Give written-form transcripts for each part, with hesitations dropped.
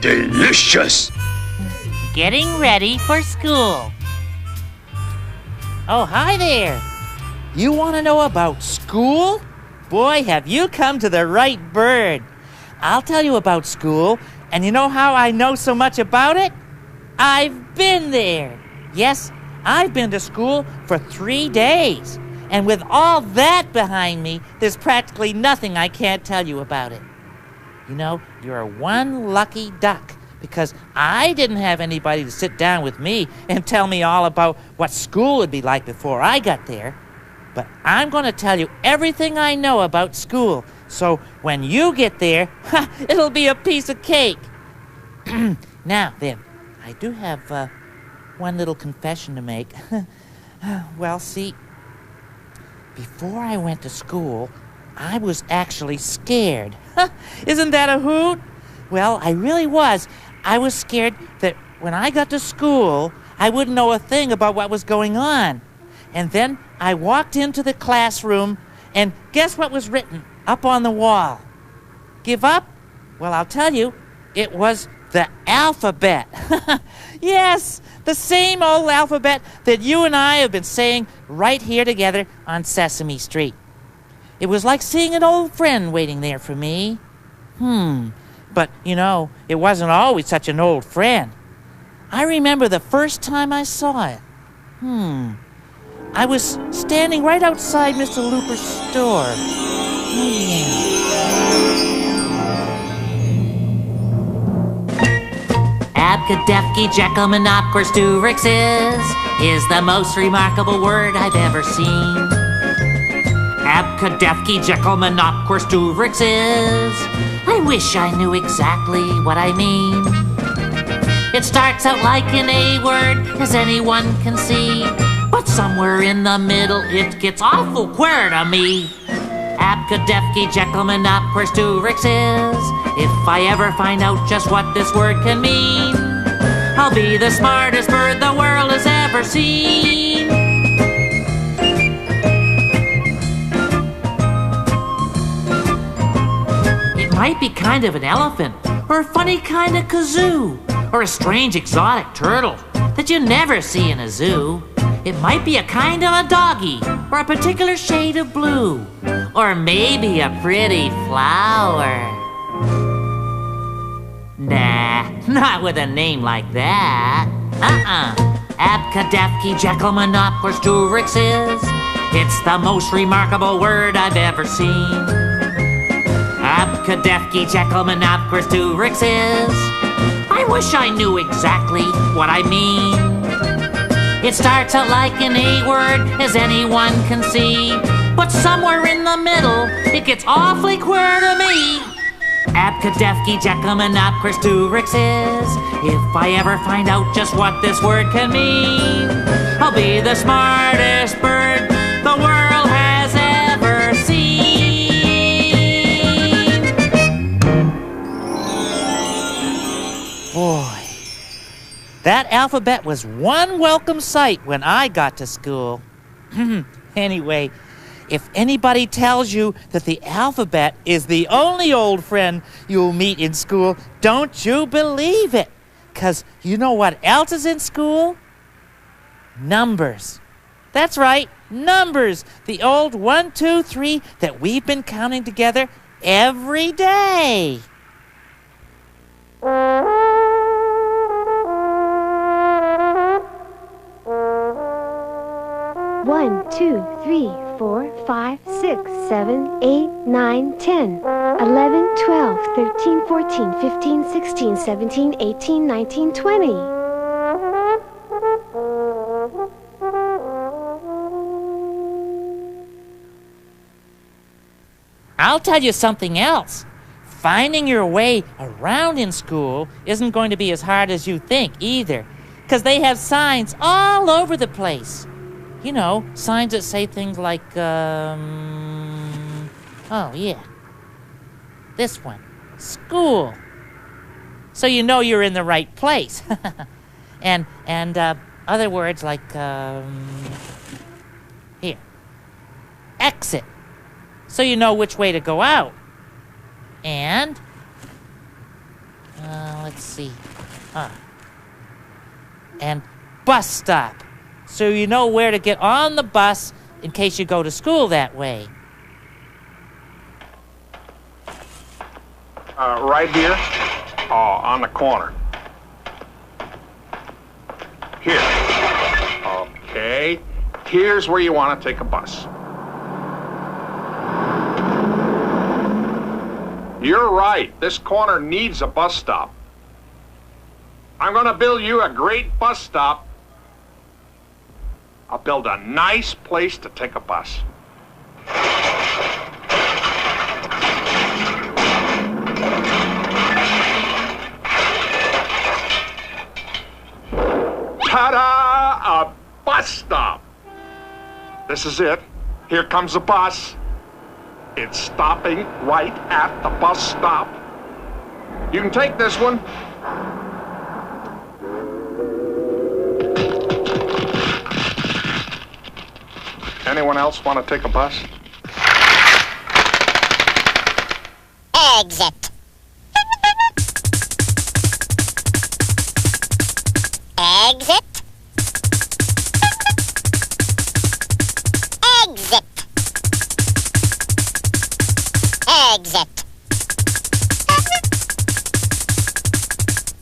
Delicious. Getting ready for school. Oh, hi there. You want to know about school? Boy, have you come to the right bird. I'll tell you about school, and you know how I know so much about it? I've been there. Yes, I've been to school for 3 days. And with all that behind me, there's practically nothing I can't tell you about it. You know, you're one lucky duck, because I didn't have anybody to sit down with me and tell me all about what school would be like before I got there. But I'm going to tell you everything I know about school, so when you get there, it'll be a piece of cake. Now, then, I do have one little confession to make. Well, see, before I went to school, I was actually scared. Isn't that a hoot? Well, I really was. I was scared that when I got to school, I wouldn't know a thing about what was going on. And then I walked into the classroom, and guess what was written up on the wall? Give up? Well, I'll tell you, it was the alphabet. Yes, the same old alphabet that you and I have been saying right here together on Sesame Street. It was like seeing an old friend waiting there for me. But, you know, it wasn't always such an old friend. I remember the first time I saw it. I was standing right outside Mr. Looper's store. Oh, yeah. Abkadefki Jekyllmanopquerstewrixes is the most remarkable word I've ever seen. Abkadefki Jekyllmanopquerstewrixes. I wish I knew exactly what I mean. It starts out like an A word, as anyone can see, but somewhere in the middle it gets awful queer to me. Abkadefki Jekyllmanopquerstewrixes. If I ever find out just what this word can mean, I'll be the smartest bird the world has ever seen. It might be kind of an elephant, or a funny kind of kazoo, or a strange exotic turtle that you never see in a zoo. It might be a kind of a doggy, or a particular shade of blue, or maybe a pretty flower. Nah, not with a name like that. Abkadefki Jekyllmanopquerstewrixes. It's the most remarkable word I've ever seen. Abkadefki Jekyllmanopquerstewrixes. I wish I knew exactly what I mean. It starts out like an A word, as anyone can see, but somewhere in the middle, it gets awfully queer to me. Abkadefki Jekyllmanopquerstewrixes. If I ever find out just what this word can mean, I'll be the smartest bird the world has ever seen. Boy, that alphabet was one welcome sight when I got to school. Anyway, if anybody tells you that the alphabet is the only old friend you'll meet in school, don't you believe it. 'Cause you know what else is in school? Numbers. That's right, numbers. The old 1, 2, 3 that we've been counting together every day. 1, 2, 3, 4, 5, 6, 7, 8, 9, 10, 11, 12, 13, 14, 15, 16, 17, 18, 19, 20. I'll tell you something else. Finding your way around in school isn't going to be as hard as you think either, because they have signs all over the place. You know, signs that say things like, oh yeah, this one, school. So you know you're in the right place. and other words like, here, exit. so you know which way to go out. And, let's see. And bus stop, so you know where to get on the bus in case you go to school that way. Right here? Oh, on the corner. Here. Okay. Here's where you want to take a bus. You're right. This corner needs a bus stop. I'm going to build you a great bus stop. I'll build a nice place to take a bus. Ta-da! A bus stop. This is it. Here comes the bus. It's stopping right at the bus stop. You can take this one. Anyone else want to take a bus? Exit. Exit. Exit. Exit.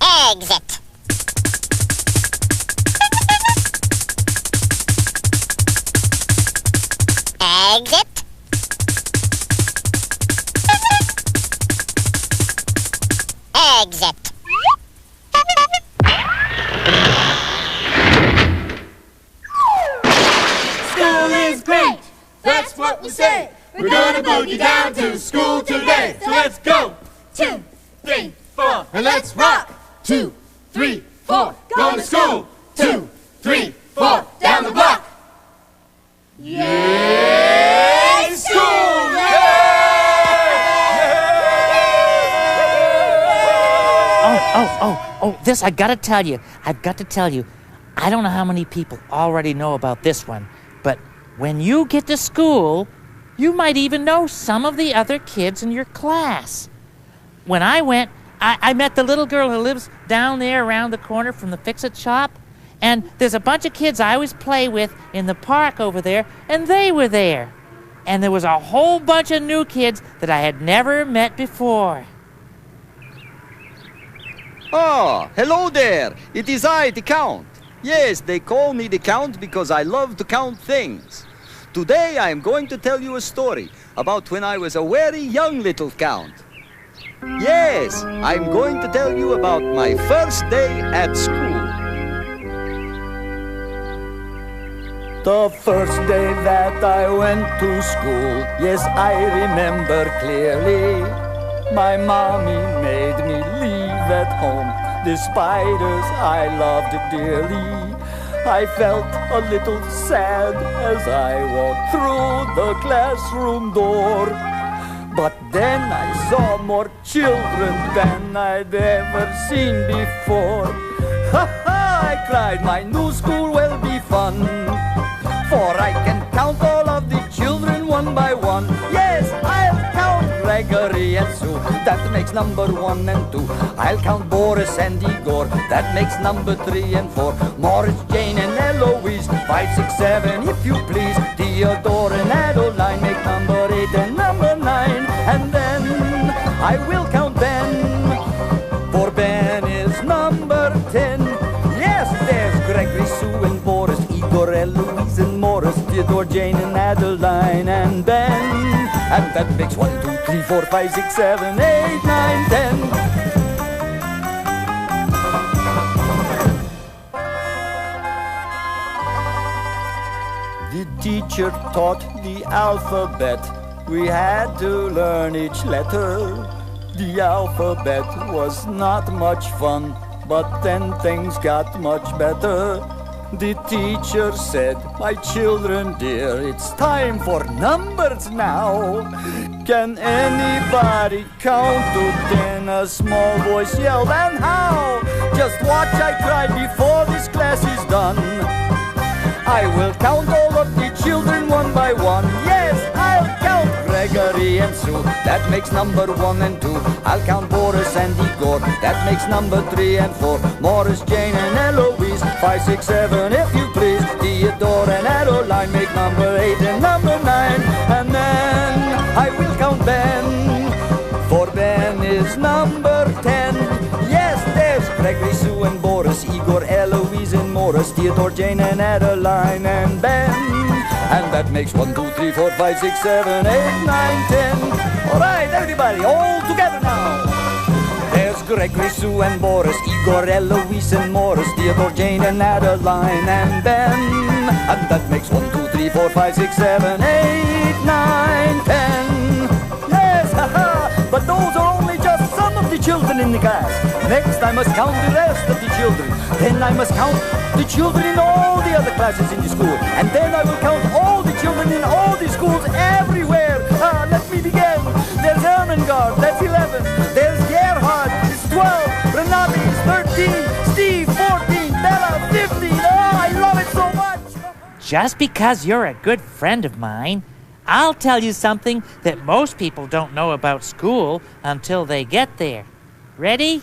Exit. Exit. Exit. School is great, that's what we say. We're gonna boogie down to school today. So let's go. 2, 3, 4, and let's rock. 2, 3, 4, going to school. 2, 3, 4, down the block. Yay, school! This I've got to tell you. I don't know how many people already know about this one, but when you get to school, you might even know some of the other kids in your class. When I went, I met the little girl who lives down there around the corner from the Fix-It shop, and there's a bunch of kids I always play with in the park over there, and they were there. And there was a whole bunch of new kids that I had never met before. Ah, hello there. It is I, the Count. Yes, they call me the Count because I love to count things. Today I am going to tell you a story about when I was a very young little Count. Yes, I'm going to tell you about my first day at school. The first day that I went to school, yes, I remember clearly. My mommy made me leave at home, despite us I loved dearly. I felt a little sad as I walked through the classroom door. But then I saw more children than I'd ever seen before. Ha ha, I cried, my new school will be fun. For I can count all of the children one by one. Yes, I'll count Gregory and Sue, that makes number 1 and 2. I'll count Boris and Igor, that makes number 3 and 4. Morris, Jane and Eloise, 5, 6, 7 if you please. Theodore and Adeline make number 8 and number 9. And then I will count Ben, for Ben is number 10. Yes, there's Gregory, Sue and Boris, Igor, Eloise and Morris, Theodore, Jane and Adeline and Ben. And that makes 1, 2, 3, 4, 5, 6, 7, 8, 9, 10. The teacher taught the alphabet. We had to learn each letter. The alphabet was not much fun, but then things got much better. The teacher said, my children dear, it's time for numbers now. Can anybody count to 10? A small voice yelled, and how? Just watch, I cried, before this class is done. I will count all of the children one by one. Yes, I'll count Gregory That makes number 1 and 2. I'll count Boris and Igor. That makes number 3 and 4. Morris, Jane, and Eloise. 5, 6, 7, if you please. Theodore and Adeline make number 8 and number 9. And then I will count Ben, for Ben is number 10. Yes, there's Gregory, Sue, and Boris, Igor, Eloise, and Morris, Theodore, Jane, and Adeline, and Ben. And that makes 1, 2, 3, 4, 5, 6, 7, 8, 9, 10. All right, everybody, all together now. There's Gregory, Sue, and Boris, Igor, Eloise, and Morris, Theodore, Jane, and Adeline, and Ben. And that makes 1, 2, 3, 4, 5, 6, 7, 8, 9, 10. Yes, haha, but those are only just some of the children in the class. Next, I must count the rest of the children. Then I must count the children in all the other classes in the school. And then I will count all the children in all the schools everywhere. Let me begin. There's Ermengarde, that's 11. There's Gerhard, it's 12. Renate is 13. Steve, 14. Bella, 15. Oh, I love it so much. Just because you're a good friend of mine, I'll tell you something that most people don't know about school until they get there. Ready?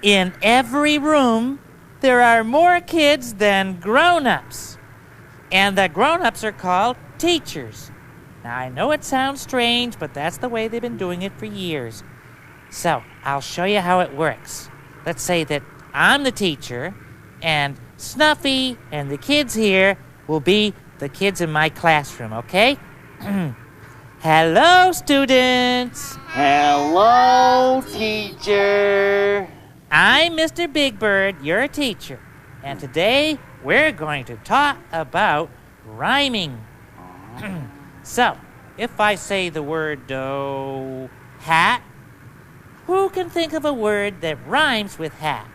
In every room, there are more kids than grown-ups. And the grown-ups are called teachers. Now, I know it sounds strange, but that's the way they've been doing it for years. So, I'll show you how it works. Let's say that I'm the teacher, and Snuffy and the kids here will be the kids in my classroom, okay? Hello, students. Hello, teacher. I'm Mr. Big Bird, your teacher. And today, we're going to talk about rhyming. So, if I say the word hat, who can think of a word that rhymes with hat?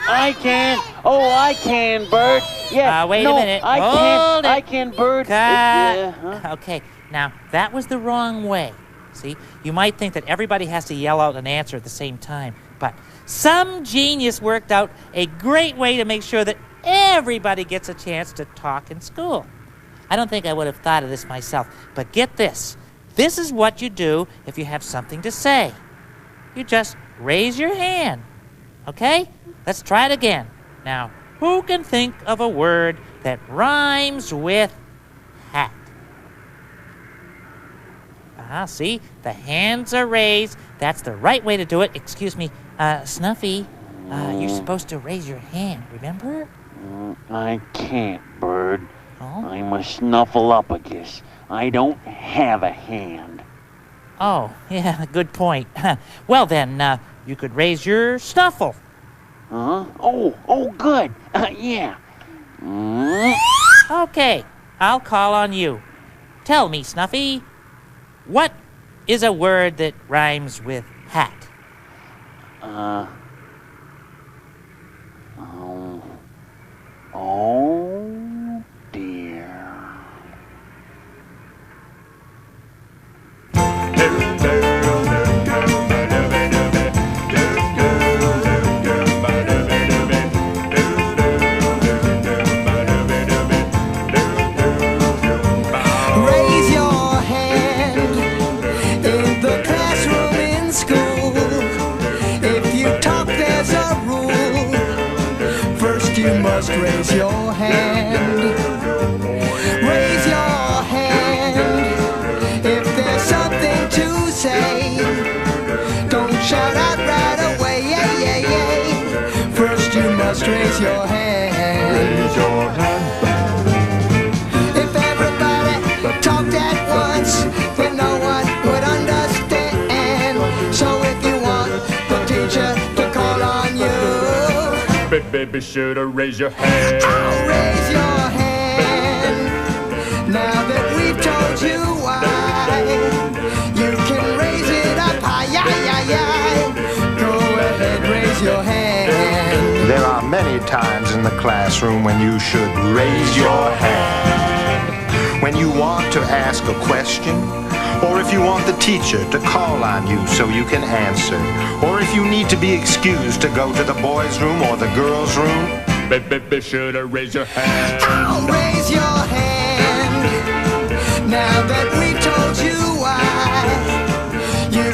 I can. Oh, I can, Bird. Yeah. Wait a minute. I Hold can. I can, Bird. Okay, now, that was the wrong way. See, you might think that everybody has to yell out an answer at the same time, but some genius worked out a great way to make sure that everybody gets a chance to talk in school. I don't think I would have thought of this myself, but get this. This is what you do if you have something to say. You just raise your hand, okay? Let's try it again. Now, who can think of a word that rhymes with hat? See, the hands are raised. That's the right way to do it. Excuse me, Snuffy, you're supposed to raise your hand, remember? I can't, Bird. Oh? I must snuffle up, I guess. I don't have a hand. Oh, yeah, good point. Well then, you could raise your snuffle. Huh? Oh, good. Yeah. Okay, I'll call on you. Tell me, Snuffy, what is a word that rhymes with hat? Oh, dear. Raise your hand in the classroom in school. If you talk, there's a rule. First you must raise your hand. Raise your hand if there's something to say. Don't shout out right away, yeah, yeah, yeah. First you must raise your hand. Raise your hand. If everybody talked at once, then no one would understand. So if you want the teacher to call on you, Baby, sure to raise your hand. I'll raise your hand. Now that we've told you why, you can raise it up high, yeah, yeah, yeah. Go ahead, raise your hand. There are many times in the classroom when you should raise your hand. When you want to ask a question, or if you want the teacher to call on you so you can answer, or if you need to be excused to go to the boys' room or the girls' room. Baby, sure to raise your hand. I'll raise your hand. Now that we've told you why, you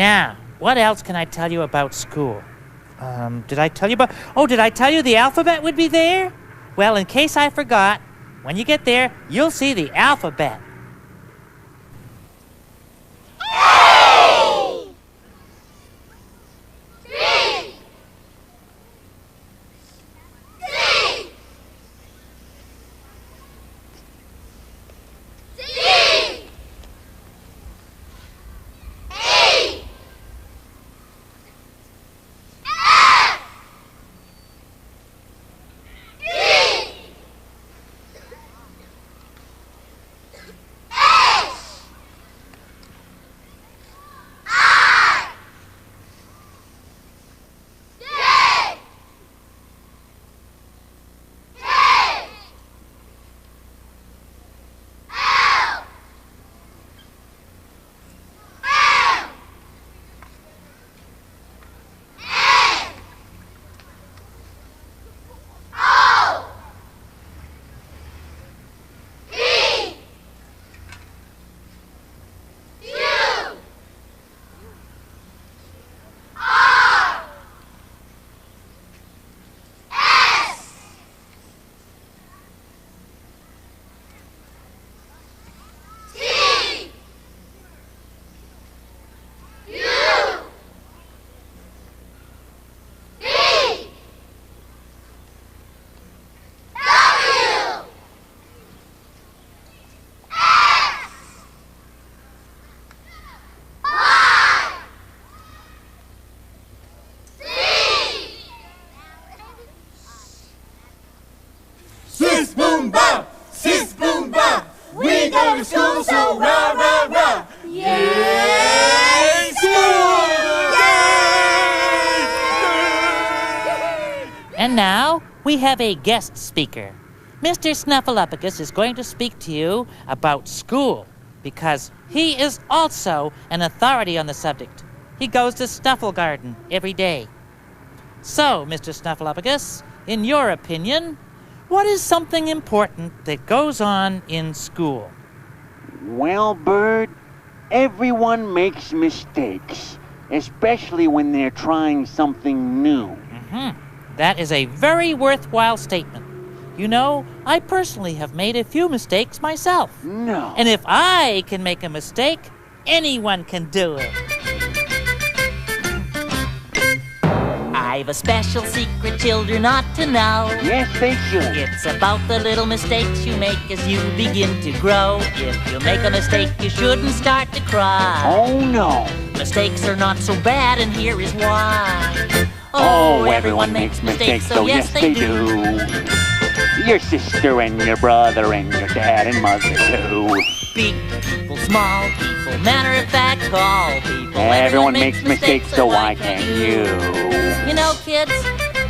Now, what else can I tell you about school? Did I tell you the alphabet would be there? Well, in case I forgot, when you get there, you'll see the alphabet. School, so rah, rah, rah. Yay, school! Yay! And now, we have a guest speaker. Mr. Snuffleupagus is going to speak to you about school, because he is also an authority on the subject. He goes to Snufflegarden every day. So, Mr. Snuffleupagus, in your opinion, what is something important that goes on in school? Well, Bird, everyone makes mistakes, especially when they're trying something new. That is a very worthwhile statement. You know, I personally have made a few mistakes myself. No. And if I can make a mistake, anyone can do it. I've a special secret children ought to know. Yes, they should. It's about the little mistakes you make as you begin to grow. If you make a mistake, you shouldn't start to cry. Oh, no. Mistakes are not so bad, and here is why. Oh, everyone makes mistakes, so yes, they do. Your sister and your brother and your dad and mother, too. Big people, small people, matter of fact, all people. Everyone makes mistakes, so why can't you? You know, kids,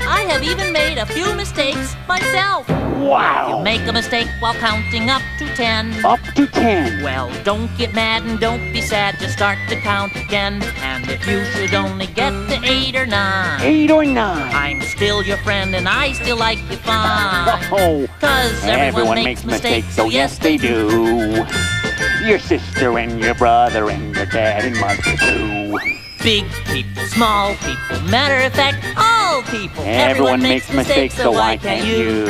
I have even made a few mistakes myself. Wow! You make a mistake while counting up to 10. Up to 10. Well, don't get mad and don't be sad, just start to count again. And if you should only get to 8 or 9, 8 or 9. I'm still your friend and I still like you fine. Oh, 'Cause everyone makes mistakes, so yes, they do. Your sister and your brother and your dad and mother, too. Big people, small people, matter of fact, all people. Everyone makes mistakes, so why can't you?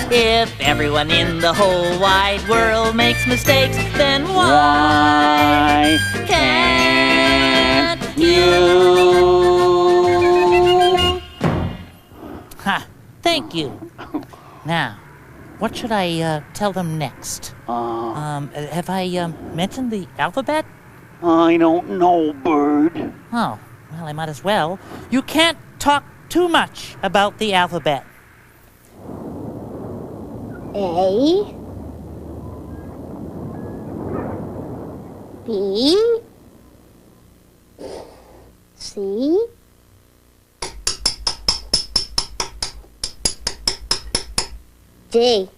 If everyone in the whole wide world makes mistakes, then why can't you? Ha! Thank you. Now, what should I tell them next? Have I mentioned the alphabet? I don't know, Bird. Oh, well, I might as well. You can't talk too much about the alphabet. A, B, C, D,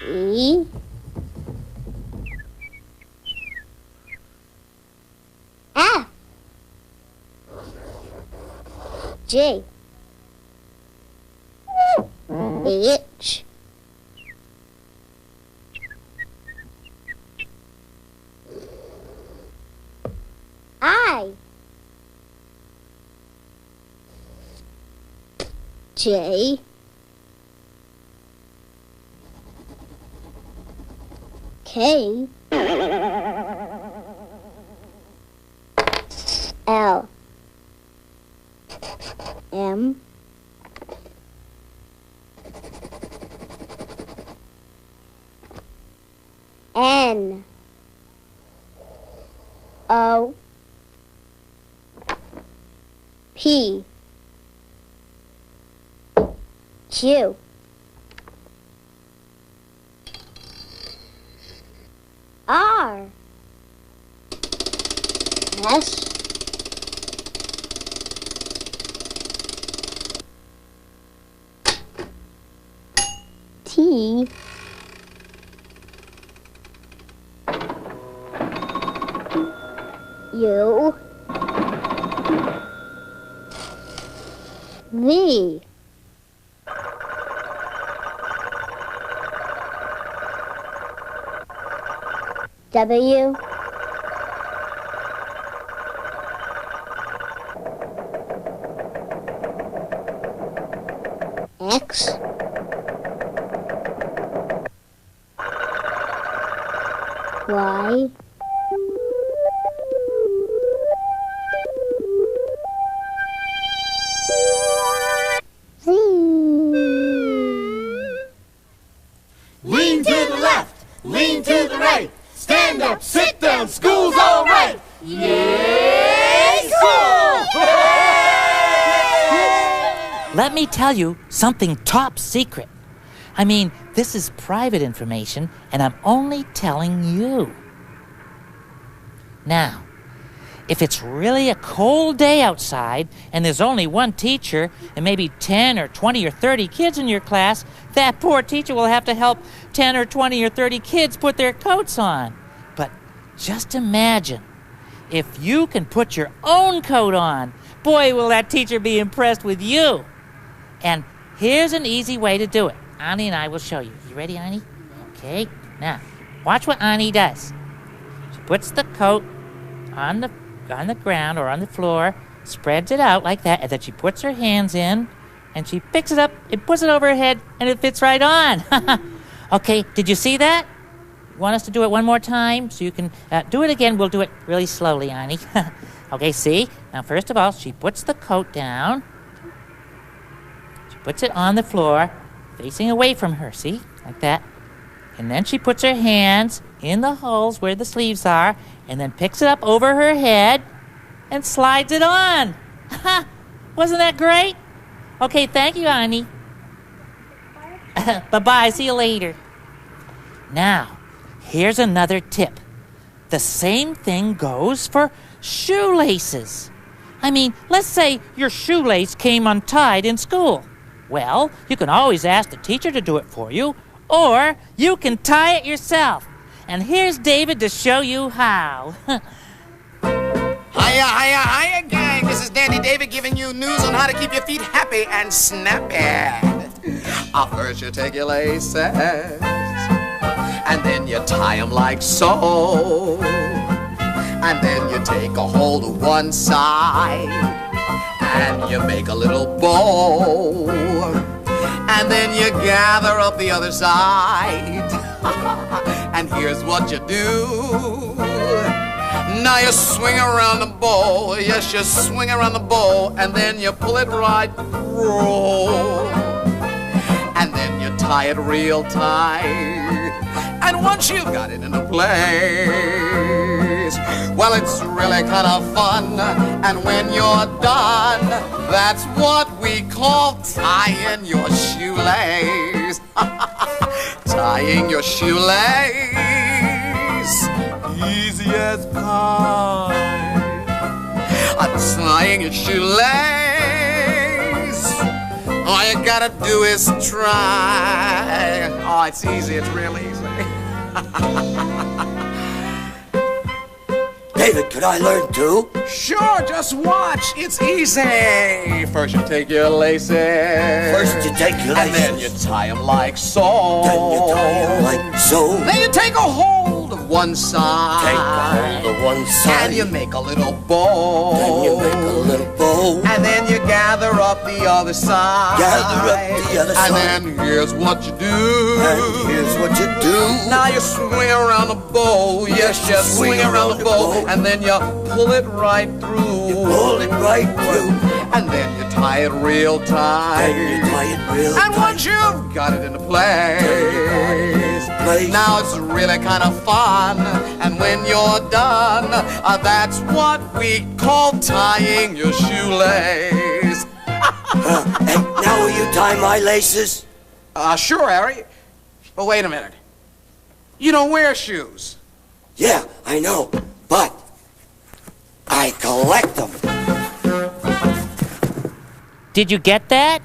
E, F, G, H, J. K. L. M. N. O. P. Q. R. S. T. U. V. W. X. Y. Z. Lean to the left, lean to the right. Stand up, sit down, school's all right. Yay, school! Let me tell you something top secret. I mean, this is private information, and I'm only telling you. Now, if it's really a cold day outside and there's only one teacher and maybe 10 or 20 or 30 kids in your class, that poor teacher will have to help 10 or 20 or 30 kids put their coats on. But just imagine, if you can put your own coat on, boy, will that teacher be impressed with you. And here's an easy way to do it. Ani and I will show you. You ready, Ani? Okay. Now, watch what Ani does. She puts the coat on the ground or on the floor, spreads it out like that, and then she puts her hands in, and she picks it up and puts it over her head, and it fits right on. Okay, did you see that? Want us to do it one more time so you can do it again? We'll do it really slowly, Ani. Okay, see? Now, first of all, she puts the coat down. She puts it on the floor, facing away from her, see? Like that. And then she puts her hands in the holes where the sleeves are, and then picks it up over her head and slides it on. Wasn't that great? Okay, thank you, Ani. Bye-bye, see you later. Now, here's another tip. The same thing goes for shoelaces. I mean, let's say your shoelace came untied in school. Well, you can always ask the teacher to do it for you, or you can tie it yourself. And here's David to show you how. Hiya, hiya, hiya, gang. This is Dandy David giving you news on how to keep your feet happy and snappy. First you take your laces, and then you tie them like so. And then you take a hold of one side, and you make a little bow. And then you gather up the other side. And here's what you do. Now you swing around the bow. Yes, you swing around the bow. And then you pull it right through. And then you tie it real tight. And once you've got it into place, well, it's really kind of fun. And when you're done, that's what we call tying your shoelace. Tying your shoelace, easy as pie. Tying your shoelace, all you gotta do is try. Oh, it's easy, it's real easy. David, can I learn too? Sure, just watch. It's easy. First you take your laces. First you take your And then laces. you tie them like so. Then you tie 'em like so. Then you take a hold of one side. Take a hold of one side. And you make a little bow. Then you make a little bow. And then you gather up the other side. Gather up the other side. And then here's what you do. And here's what you do. Now you swing around the bow. Yes, you swing around the bow. And then you pull it right through. You pull it right through. And then you tie it real tight. Then you tie it real tight. And once you've got it into place, now it's really kind of fun. And when you're done, that's what we call tying your shoelace. Hey, now will you tie my laces? Sure, Harry. But wait a minute. You don't wear shoes. Yeah, I know, but I collect them. Did you get that?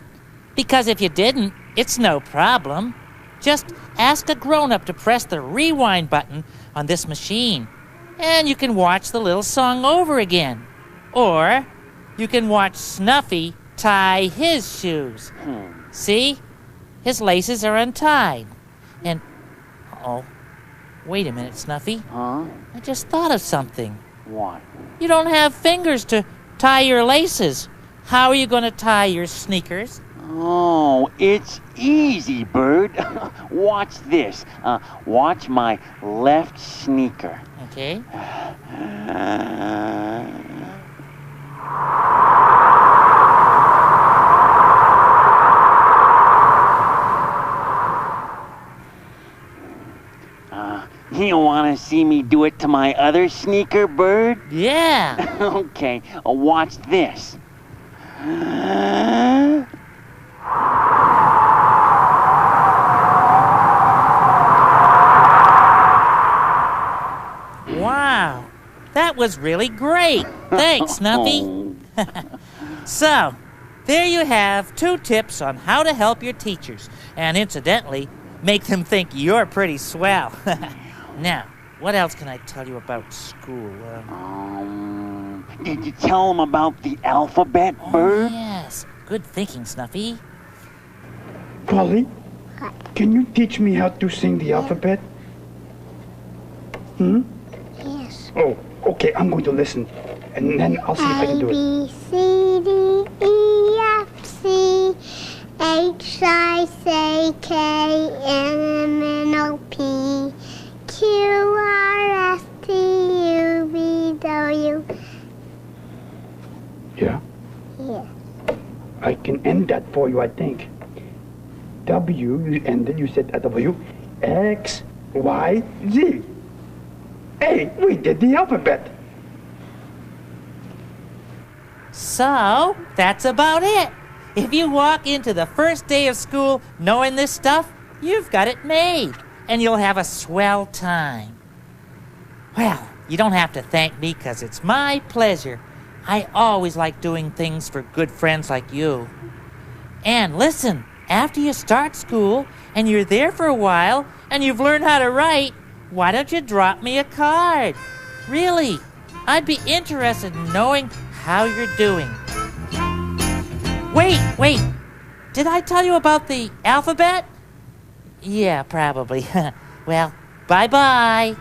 Because if you didn't, it's no problem. Just ask a grown-up to press the rewind button on this machine, and you can watch the little song over again. Or you can watch Snuffy tie his shoes. See? His laces are untied. And, uh-oh, wait a minute, Snuffy. Huh? I just thought of something. What? You don't have fingers to tie your laces. How are you going to tie your sneakers? Oh, it's easy, Bird. Watch this. Watch my left sneaker. Okay. You want to see me do it to my other sneaker, Bird? Yeah. Okay, watch this. Wow, that was really great. Thanks, Snuffy. So, there you have 2 tips on how to help your teachers, and incidentally, make them think you're pretty swell. Now, what else can I tell you about school? Did you tell them about the alphabet, Bird? Yes, good thinking, Snuffy. Polly, can you teach me how to sing the alphabet? Yes. Oh, okay, I'm going to listen, and then I'll see if I can do it. A, B, C, D, E, F, C, H, I, C, K, L, M, N, O, P, Q, R, S, T, U, V, W. Yeah? Yes. I can end that for you, I think. W, you ended, you said W. X, Y, Z. Hey, we did the alphabet. So, that's about it. If you walk into the first day of school knowing this stuff, you've got it made, and you'll have a swell time. Well, you don't have to thank me, 'cause it's my pleasure. I always like doing things for good friends like you. And listen, after you start school, and you're there for a while, and you've learned how to write, why don't you drop me a card? Really, I'd be interested in knowing how you're doing. Wait, did I tell you about the alphabet? Yeah, probably. Well, bye-bye.